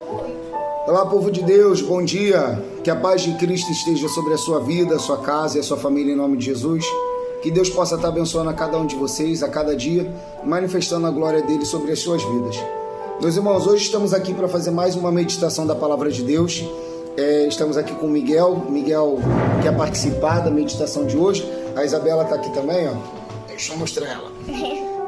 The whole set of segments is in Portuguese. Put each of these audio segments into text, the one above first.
Olá, povo de Deus, bom dia. Que a paz de Cristo esteja sobre a sua vida, a sua casa e a sua família em nome de Jesus. Que Deus possa estar abençoando a cada um de vocês, a cada dia, manifestando a glória dele sobre as suas vidas. Meus irmãos, hoje estamos aqui para fazer mais uma meditação da Palavra de Deus. Estamos aqui com o Miguel quer participar da meditação de hoje. A Isabela está aqui também, ó. Deixa eu mostrar ela.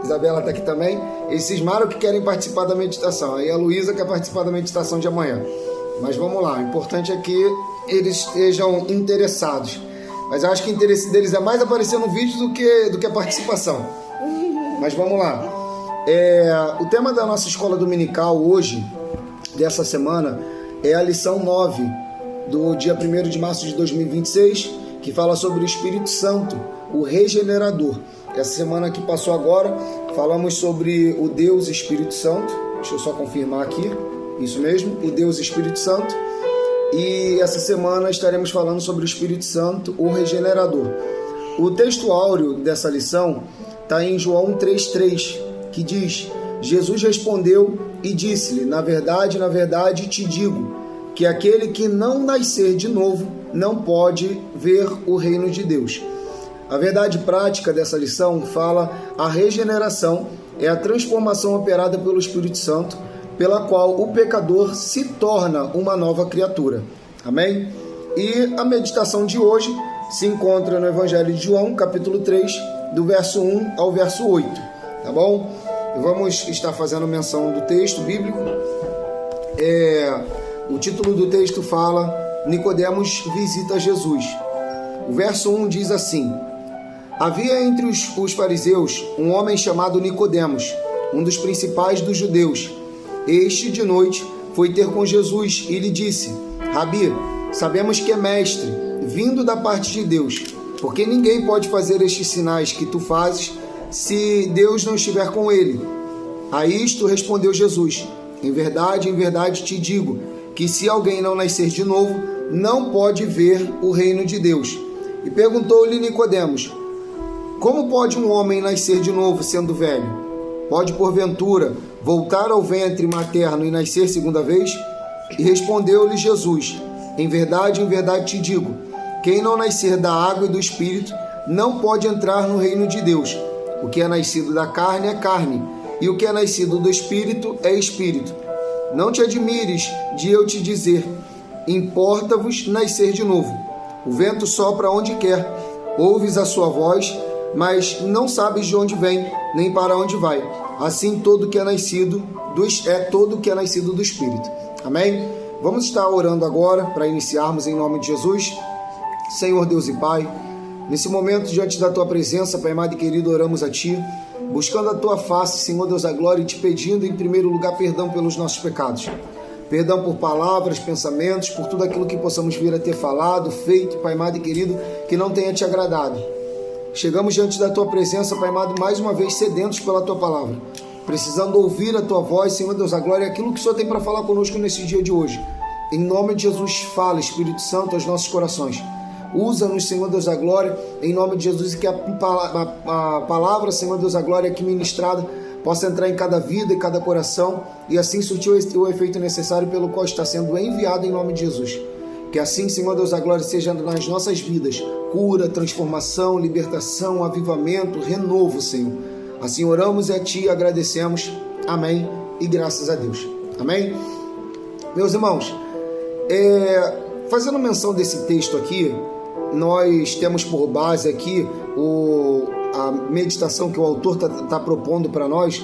Isabela está aqui também. Eles cismaram que querem participar da meditação. Aí a Luísa quer participar da meditação de amanhã. Mas vamos lá, o importante é que eles estejam interessados. Mas eu acho que o interesse deles é mais aparecer no vídeo do que a participação. Mas vamos lá. O tema da nossa escola dominical hoje, dessa semana, é a lição 9 do dia 1º de março de 2026, que fala sobre o Espírito Santo, o regenerador. Essa semana que passou agora, falamos sobre o Deus Espírito Santo. Deixa eu só confirmar aqui. Isso mesmo, o Deus Espírito Santo. E essa semana estaremos falando sobre o Espírito Santo, o regenerador. O texto áureo dessa lição está em João 3,3, que diz: Jesus respondeu e disse-lhe: na verdade te digo, que aquele que não nascer de novo não pode ver o reino de Deus. A verdade prática dessa lição fala: a regeneração é a transformação operada pelo Espírito Santo, pela qual o pecador se torna uma nova criatura. Amém? E a meditação de hoje se encontra no Evangelho de João, capítulo 3, do verso 1 ao verso 8. Tá bom? Vamos estar fazendo menção do texto bíblico. O título do texto fala: Nicodemos visita Jesus. O verso 1 diz assim: havia entre os fariseus um homem chamado Nicodemos, um dos principais dos judeus. Este, de noite, foi ter com Jesus e lhe disse: Rabi, sabemos que é mestre, vindo da parte de Deus, porque ninguém pode fazer estes sinais que tu fazes se Deus não estiver com ele. A isto respondeu Jesus: em verdade te digo, que se alguém não nascer de novo, não pode ver o reino de Deus. E perguntou-lhe Nicodemos: como pode um homem nascer de novo sendo velho? Pode, porventura, voltar ao ventre materno e nascer segunda vez? E respondeu-lhe Jesus: em verdade te digo, quem não nascer da água e do Espírito não pode entrar no reino de Deus. O que é nascido da carne é carne, e o que é nascido do Espírito é Espírito. Não te admires de eu te dizer: importa-vos nascer de novo. O vento sopra onde quer, ouves a sua voz, mas não sabes de onde vem, nem para onde vai. Assim todo que é nascido do Espírito. Amém? Vamos estar orando agora para iniciarmos em nome de Jesus. Senhor Deus e Pai, nesse momento diante da Tua presença, Pai amado e querido, oramos a Ti, buscando a Tua face, Senhor Deus da glória, e Te pedindo em primeiro lugar perdão pelos nossos pecados. Perdão por palavras, pensamentos, por tudo aquilo que possamos vir a ter falado, feito, Pai amado e querido, que não tenha Te agradado. Chegamos diante da Tua presença, Pai amado, mais uma vez sedentos pela Tua palavra, precisando ouvir a Tua voz, Senhor Deus da glória, aquilo que o Senhor tem para falar conosco nesse dia de hoje. Em nome de Jesus, fala, Espírito Santo, aos nossos corações. Usa-nos, Senhor Deus da glória, em nome de Jesus, e que a palavra, Senhor Deus da glória, aqui ministrada, possa entrar em cada vida e cada coração, e assim surtir o efeito necessário pelo qual está sendo enviado em nome de Jesus. Que assim, Senhor Deus da glória, seja nas nossas vidas cura, transformação, libertação, avivamento, renovo, Senhor. Assim oramos e a Ti agradecemos. Amém. E graças a Deus. Amém. Meus irmãos, fazendo menção desse texto aqui, nós temos por base aqui a meditação que o autor está propondo para nós,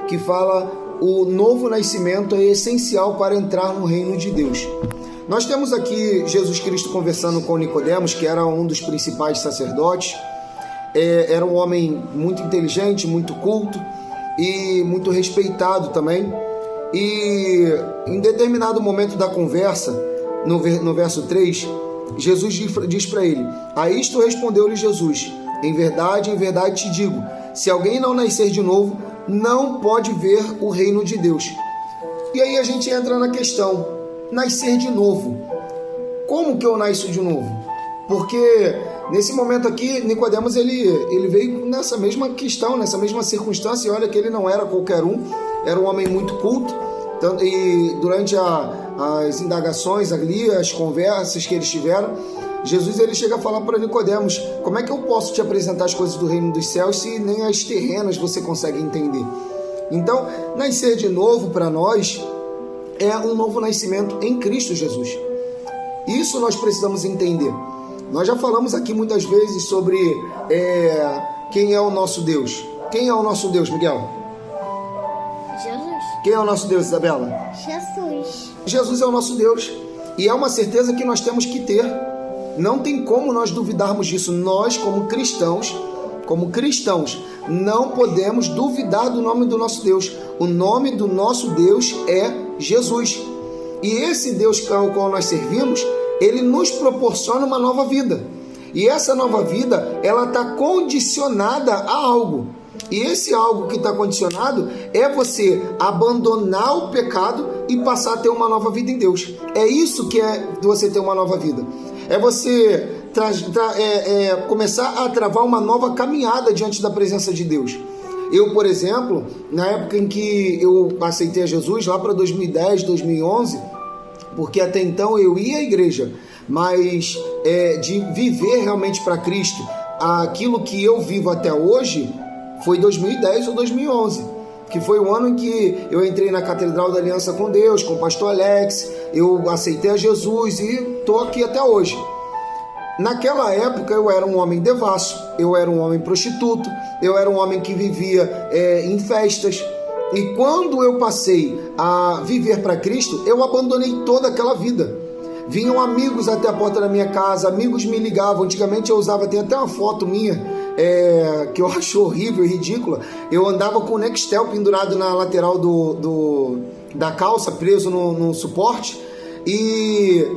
que fala: o novo nascimento é essencial para entrar no reino de Deus. Nós temos aqui Jesus Cristo conversando com Nicodemos, que era um dos principais sacerdotes. Era um homem muito inteligente, muito culto e muito respeitado também. E em determinado momento da conversa, no verso 3, Jesus diz para ele: a isto respondeu-lhe Jesus: em verdade te digo, se alguém não nascer de novo, não pode ver o reino de Deus. E aí a gente entra na questão: nascer de novo. Como que eu nasço de novo? Porque nesse momento aqui, Nicodemos ele veio nessa mesma questão, nessa mesma circunstância, e olha que ele não era qualquer um, era um homem muito culto, E durante as indagações ali, as conversas que eles tiveram, Jesus ele chega a falar para Nicodemos: como é que eu posso te apresentar as coisas do reino dos céus se nem as terrenas você consegue entender? Então, nascer de novo para nós é um novo nascimento em Cristo Jesus. Isso nós precisamos entender. Nós já falamos aqui muitas vezes sobre quem é o nosso Deus. Quem é o nosso Deus, Miguel? Jesus. Quem é o nosso Deus, Isabela? Jesus. Jesus é o nosso Deus. E é uma certeza que nós temos que ter. Não tem como nós duvidarmos disso. Nós, como cristãos, não podemos duvidar do nome do nosso Deus. O nome do nosso Deus é Jesus. E esse Deus ao qual nós servimos, ele nos proporciona uma nova vida. E essa nova vida, ela está condicionada a algo. E esse algo que está condicionado é você abandonar o pecado e passar a ter uma nova vida em Deus. É isso que é você ter uma nova vida. É você começar a travar uma nova caminhada diante da presença de Deus. Eu, por exemplo, na época em que eu aceitei a Jesus, lá para 2010, 2011, porque até então eu ia à igreja, mas de viver realmente para Cristo, aquilo que eu vivo até hoje, foi 2010 ou 2011, que foi o ano em que eu entrei na Catedral da Aliança com Deus, com o pastor Alex, eu aceitei a Jesus e estou aqui até hoje. Naquela época eu era um homem devasso, eu era um homem prostituto, eu era um homem que vivia em festas. E quando eu passei a viver para Cristo, eu abandonei toda aquela vida. Vinham amigos até a porta da minha casa, amigos me ligavam. Antigamente eu usava, tem até uma foto minha, que eu acho horrível e ridícula. Eu andava com o Nextel pendurado na lateral da calça, preso no suporte. E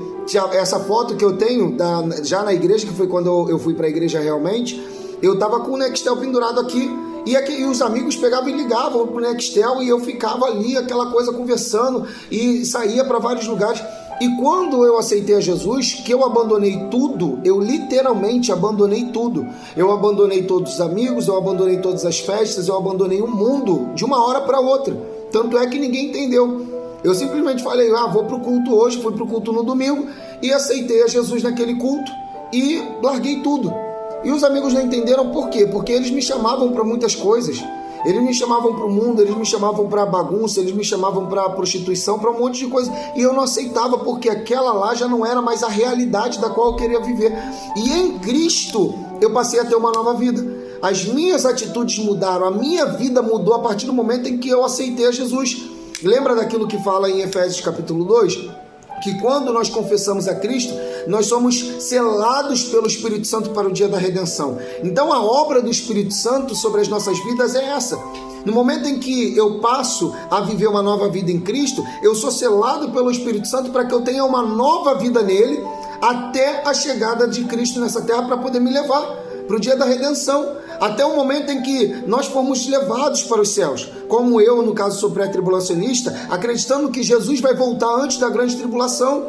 essa foto que eu tenho já na igreja, que foi quando eu fui para a igreja realmente, eu tava com o Nextel pendurado aqui. E os amigos pegavam e ligavam pro Nextel e eu ficava ali, aquela coisa, conversando, e saía para vários lugares. E quando eu aceitei a Jesus, que eu abandonei tudo, eu literalmente abandonei tudo. Eu abandonei todos os amigos, eu abandonei todas as festas, eu abandonei o mundo de uma hora para outra. Tanto é que ninguém entendeu. Eu simplesmente falei: vou pro culto hoje, fui pro culto no domingo e aceitei a Jesus naquele culto e larguei tudo. E os amigos não entenderam por quê? Porque eles me chamavam para muitas coisas. Eles me chamavam para o mundo, eles me chamavam para bagunça, eles me chamavam para prostituição, para um monte de coisa. E eu não aceitava, porque aquela lá já não era mais a realidade da qual eu queria viver. E em Cristo eu passei a ter uma nova vida. As minhas atitudes mudaram, a minha vida mudou a partir do momento em que eu aceitei a Jesus. Lembra daquilo que fala em Efésios capítulo 2? Que quando nós confessamos a Cristo, nós somos selados pelo Espírito Santo para o dia da redenção. Então a obra do Espírito Santo sobre as nossas vidas é essa. No momento em que eu passo a viver uma nova vida em Cristo, eu sou selado pelo Espírito Santo para que eu tenha uma nova vida nele, até a chegada de Cristo nessa terra, para poder me levar para o dia da redenção, até o momento em que nós fomos levados para os céus. Como eu, no caso, sou pré-tribulacionista, acreditando que Jesus vai voltar antes da grande tribulação.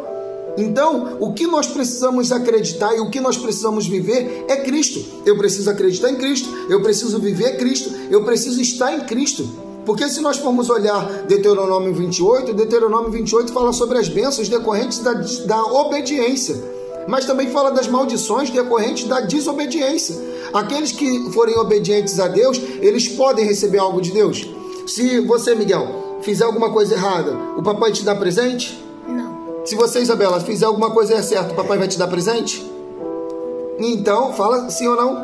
Então, o que nós precisamos acreditar e o que nós precisamos viver é Cristo. Eu preciso acreditar em Cristo, eu preciso viver Cristo, eu preciso estar em Cristo. Porque se nós formos olhar Deuteronômio 28 fala sobre as bênçãos decorrentes da obediência, mas também fala das maldições decorrentes da desobediência. Aqueles que forem obedientes a Deus, eles podem receber algo de Deus. Se você, Miguel, fizer alguma coisa errada, o papai te dá presente? Não. Se você, Isabela, fizer alguma coisa certa, o papai vai te dar presente? Então, fala sim ou não.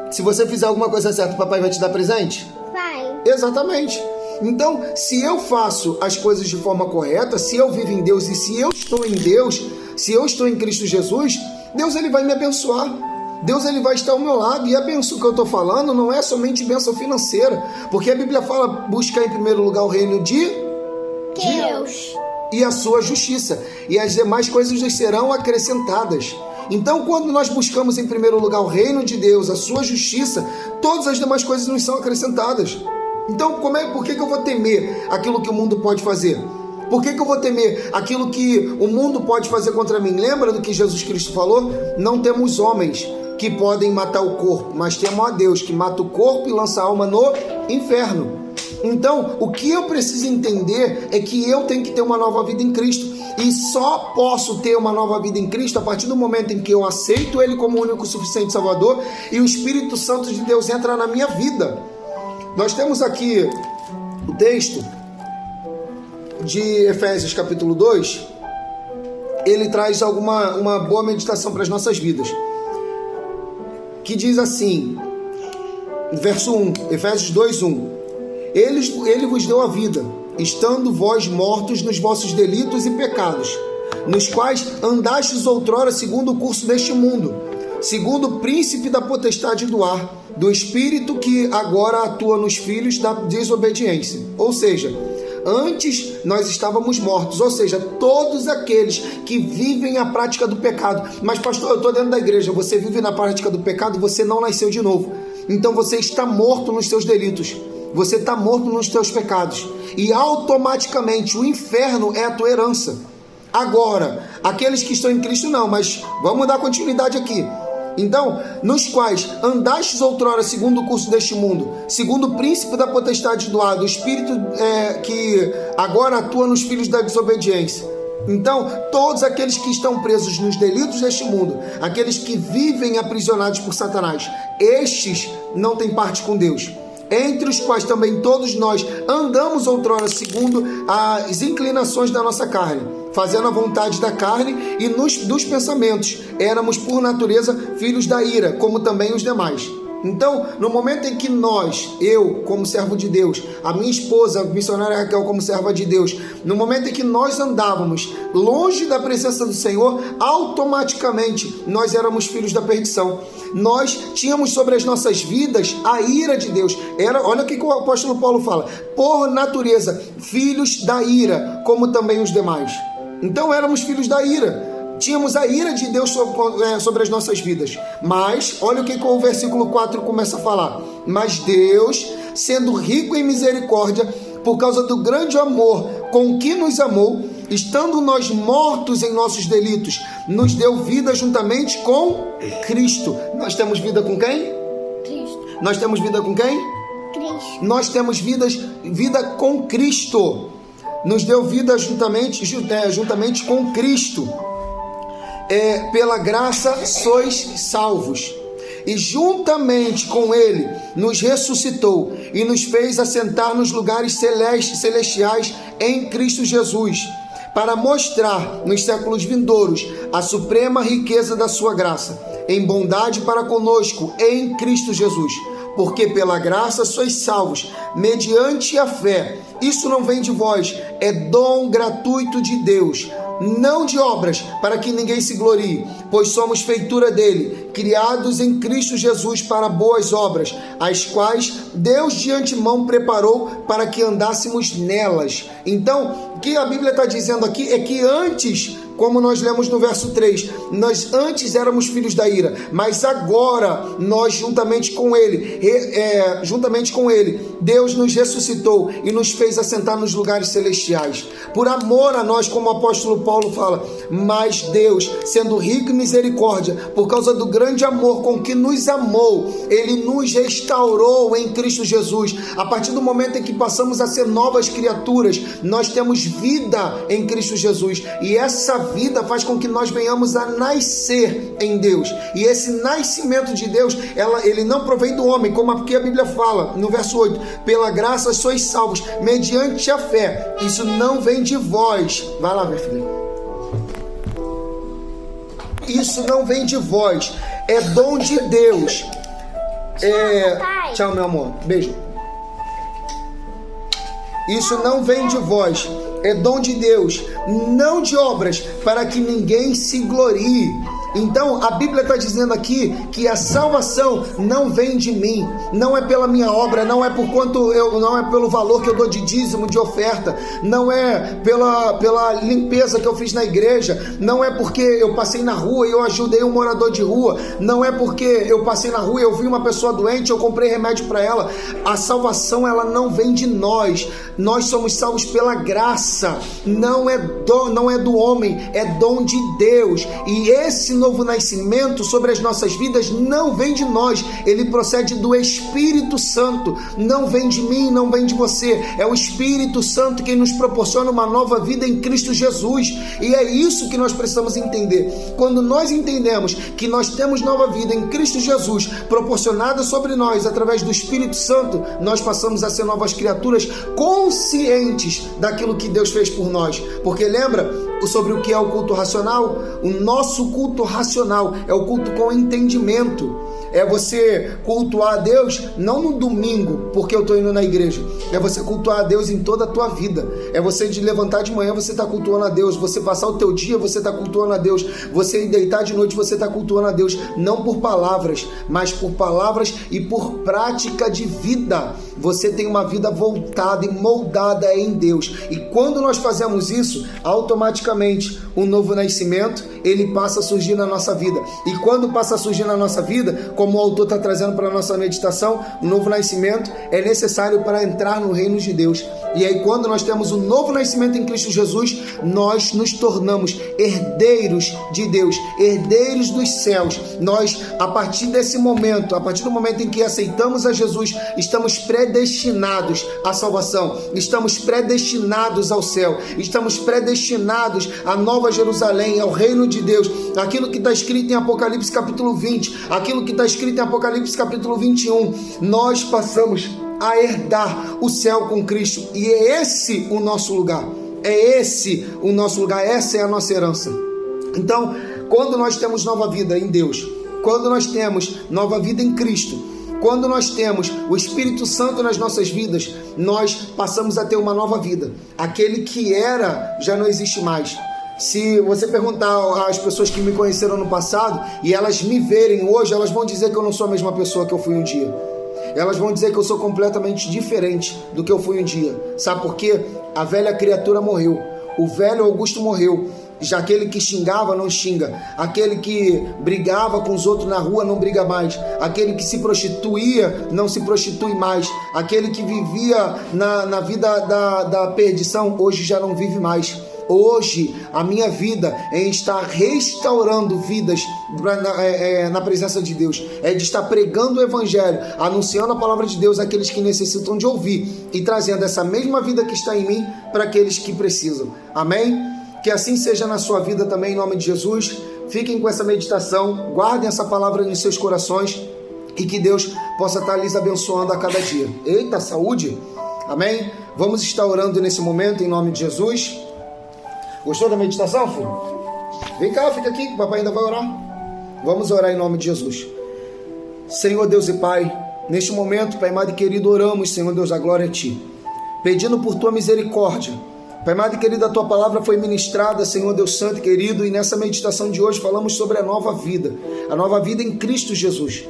Se você fizer alguma coisa certa, o papai vai te dar presente? Vai. Exatamente. Então, se eu faço as coisas de forma correta, se eu vivo em Deus e se eu estou em Deus, se eu estou em Cristo Jesus, Deus ele vai me abençoar. Deus ele vai estar ao meu lado. E a bênção que eu estou falando não é somente bênção financeira, porque a Bíblia fala: buscar em primeiro lugar o reino de Deus e a sua justiça, e as demais coisas lhes serão acrescentadas. Então, quando nós buscamos em primeiro lugar o reino de Deus, a sua justiça, todas as demais coisas nos são acrescentadas. Então, por que eu vou temer aquilo que o mundo pode fazer? Por que eu vou temer aquilo que o mundo pode fazer contra mim? Lembra do que Jesus Cristo falou? Não temos homens que podem matar o corpo, mas temos a Deus que mata o corpo e lança a alma no inferno. Então, o que eu preciso entender é que eu tenho que ter uma nova vida em Cristo. E só posso ter uma nova vida em Cristo a partir do momento em que eu aceito Ele como o único suficiente Salvador e o Espírito Santo de Deus entra na minha vida. Nós temos aqui o texto de Efésios capítulo 2. Ele traz uma boa meditação para as nossas vidas, que diz assim, verso 1, Efésios 2:1: Ele vos deu a vida, estando vós mortos nos vossos delitos e pecados, nos quais andastes outrora segundo o curso deste mundo, segundo o príncipe da potestade do ar, do espírito que agora atua nos filhos da desobediência. Ou seja, antes nós estávamos mortos, ou seja, todos aqueles que vivem a prática do pecado. Mas pastor, eu estou dentro da igreja, você vive na prática do pecado, você não nasceu de novo. Então você está morto nos seus delitos, você está morto nos teus pecados, e automaticamente o inferno é a tua herança. Agora, aqueles que estão em Cristo não, mas vamos dar continuidade aqui. Então, nos quais andastes outrora segundo o curso deste mundo, segundo o príncipe da potestade do ar, do espírito que agora atua nos filhos da desobediência. Então, todos aqueles que estão presos nos delitos deste mundo, aqueles que vivem aprisionados por Satanás, estes não têm parte com Deus, entre os quais também todos nós andamos outrora segundo as inclinações da nossa carne, fazendo a vontade da carne e dos pensamentos. Éramos por natureza filhos da ira, como também os demais. Então, no momento em que eu como servo de Deus, a minha esposa, a missionária Raquel como serva de Deus, no momento em que nós andávamos longe da presença do Senhor, automaticamente nós éramos filhos da perdição. Nós tínhamos sobre as nossas vidas a ira de Deus. Olha o que o apóstolo Paulo fala: por natureza, filhos da ira, como também os demais. Então éramos filhos da ira. Tínhamos a ira de Deus sobre as nossas vidas. Mas, olha o que o versículo 4 começa a falar. Mas Deus, sendo rico em misericórdia, por causa do grande amor com que nos amou, estando nós mortos em nossos delitos, nos deu vida juntamente com Cristo. Nós temos vida com quem? Cristo. Nós temos vida com quem? Cristo. Nós temos vida com Cristo. Nos deu vida juntamente com Cristo. Pela graça sois salvos, e juntamente com Ele nos ressuscitou e nos fez assentar nos lugares celestiais em Cristo Jesus, para mostrar nos séculos vindouros a suprema riqueza da sua graça, em bondade para conosco em Cristo Jesus. Porque pela graça sois salvos, mediante a fé. Isso não vem de vós, é dom gratuito de Deus, não de obras, para que ninguém se glorie, pois somos feitura dele, criados em Cristo Jesus para boas obras, as quais Deus de antemão preparou para que andássemos nelas. Então, o que a Bíblia está dizendo aqui é que antes, como nós lemos no verso 3, nós antes éramos filhos da ira, mas agora nós juntamente com Ele, Deus nos ressuscitou e nos fez assentar nos lugares celestiais, por amor a nós, como o apóstolo Paulo fala. Mas Deus, sendo rico em misericórdia, por causa do grande amor com que nos amou, Ele nos restaurou em Cristo Jesus. A partir do momento em que passamos a ser novas criaturas, nós temos vida em Cristo Jesus, e essa vida faz com que nós venhamos a nascer em Deus. E esse nascimento de Deus, ele não provém do homem, como aqui a Bíblia fala no verso 8: pela graça sois salvos, mediante a fé. Isso não vem de vós. Vai lá, minha filha. Isso não vem de vós, é dom de Deus. Tchau, meu amor, beijo. Isso não vem de vós, é dom de Deus, não de obras, para que ninguém se glorie. Então a Bíblia está dizendo aqui que a salvação não vem de mim, não é pela minha obra, não é não é pelo valor que eu dou de dízimo, de oferta, não é pela limpeza que eu fiz na igreja, não é porque eu passei na rua e eu ajudei um morador de rua, não é porque eu passei na rua e eu vi uma pessoa doente, eu comprei remédio para ela. A salvação, ela não vem de nós somos salvos pela graça, não é do homem, é dom de Deus. E esse novo nascimento sobre as nossas vidas não vem de nós, ele procede do Espírito Santo, não vem de mim, não vem de você, é o Espírito Santo quem nos proporciona uma nova vida em Cristo Jesus, e é isso que nós precisamos entender. Quando nós entendemos que nós temos nova vida em Cristo Jesus, proporcionada sobre nós através do Espírito Santo, nós passamos a ser novas criaturas conscientes daquilo que Deus fez por nós, porque lembra sobre o que é o culto racional? O nosso culto racional é o culto com entendimento. É você cultuar a Deus não no domingo, porque eu estou indo na igreja. É você cultuar a Deus em toda a tua vida. É você de levantar de manhã, você está cultuando a Deus. Você passar o teu dia, você está cultuando a Deus. Você ir deitar de noite, você está cultuando a Deus. Não por palavras, mas por palavras e por prática de vida. Você tem uma vida voltada e moldada em Deus. E quando nós fazemos isso, automaticamente o novo nascimento, ele passa a surgir na nossa vida. E quando passa a surgir na nossa vida, como o autor está trazendo para a nossa meditação, o novo nascimento é necessário para entrar no reino de Deus. E aí quando nós temos o novo nascimento em Cristo Jesus, nós nos tornamos herdeiros de Deus, herdeiros dos céus. Nós, a partir desse momento, a partir do momento em que aceitamos a Jesus, estamos predestinados à salvação, estamos predestinados ao céu, estamos predestinados à Nova Jerusalém, ao reino de Deus. Aquilo que está escrito em Apocalipse capítulo 20, aquilo que está escrito em Apocalipse capítulo 21, nós passamos a herdar o céu com Cristo, e é esse o nosso lugar, é esse o nosso lugar, essa é a nossa herança. Então, quando nós temos nova vida em Deus, quando nós temos nova vida em Cristo, quando nós temos o Espírito Santo nas nossas vidas, nós passamos a ter uma nova vida. Aquele que era já não existe mais. Se você perguntar às pessoas que me conheceram no passado e elas me verem hoje, elas vão dizer que eu não sou a mesma pessoa que eu fui um dia. Elas vão dizer que eu sou completamente diferente do que eu fui um dia. Sabe por quê? A velha criatura morreu. O velho Augusto morreu. Já aquele que xingava não xinga. Aquele que brigava com os outros na rua não briga mais. Aquele que se prostituía não se prostitui mais. Aquele que vivia na vida da perdição hoje já não vive mais. Hoje, a minha vida é estar restaurando vidas na presença de Deus. É de estar pregando o Evangelho, anunciando a palavra de Deus àqueles que necessitam de ouvir e trazendo essa mesma vida que está em mim para aqueles que precisam. Amém? Que assim seja na sua vida também, em nome de Jesus. Fiquem com essa meditação, guardem essa palavra nos seus corações e que Deus possa estar lhes abençoando a cada dia. Eita, saúde! Amém? Vamos estar orando nesse momento, em nome de Jesus. Gostou da meditação, filho? Vem cá, fica aqui que o papai ainda vai orar. Vamos orar em nome de Jesus. Senhor Deus e Pai, neste momento, Pai amado e querido, oramos, Senhor Deus, a glória a Ti, pedindo por Tua misericórdia. Pai amado e querido, a Tua palavra foi ministrada, Senhor Deus santo e querido, e nessa meditação de hoje falamos sobre a nova vida em Cristo Jesus.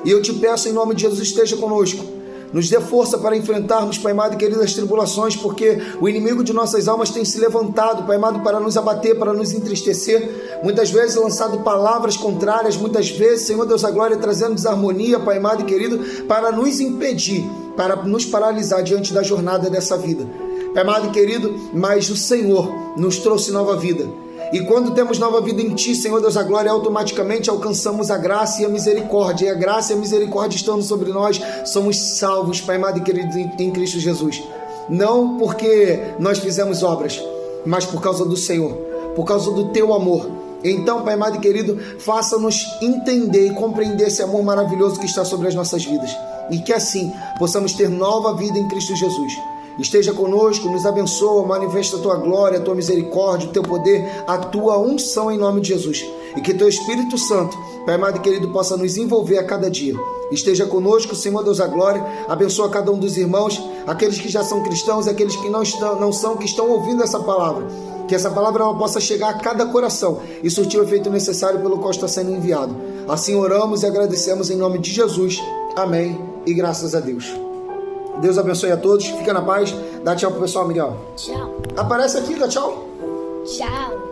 E eu te peço em nome de Jesus, esteja conosco. Nos dê força para enfrentarmos, Pai amado e querido, as tribulações, porque o inimigo de nossas almas tem se levantado, Pai amado, para nos abater, para nos entristecer, muitas vezes lançado palavras contrárias, muitas vezes, Senhor Deus da glória, trazendo desarmonia, Pai amado e querido, para nos impedir, para nos paralisar diante da jornada dessa vida. Pai amado e querido, mas o Senhor nos trouxe nova vida. E quando temos nova vida em Ti, Senhor Deus da glória, automaticamente alcançamos a graça e a misericórdia. E a graça e a misericórdia estando sobre nós, somos salvos, Pai amado e querido, em Cristo Jesus. Não porque nós fizemos obras, mas por causa do Senhor, por causa do Teu amor. Então, Pai amado e querido, faça-nos entender e compreender esse amor maravilhoso que está sobre as nossas vidas. E que assim possamos ter nova vida em Cristo Jesus. Esteja conosco, nos abençoa, manifesta a Tua glória, a Tua misericórdia, o Teu poder, a Tua unção em nome de Jesus. E que Teu Espírito Santo, Pai amado e querido, possa nos envolver a cada dia. Esteja conosco, Senhor Deus da glória, abençoa cada um dos irmãos, aqueles que já são cristãos e aqueles que não são, que estão ouvindo essa palavra. Que essa palavra ela possa chegar a cada coração e surtir o efeito necessário pelo qual está sendo enviado. Assim oramos e agradecemos em nome de Jesus. Amém e graças a Deus. Deus abençoe a todos, fica na paz. Dá tchau pro pessoal, Miguel. Tchau. Aparece aqui, dá tchau. Tchau.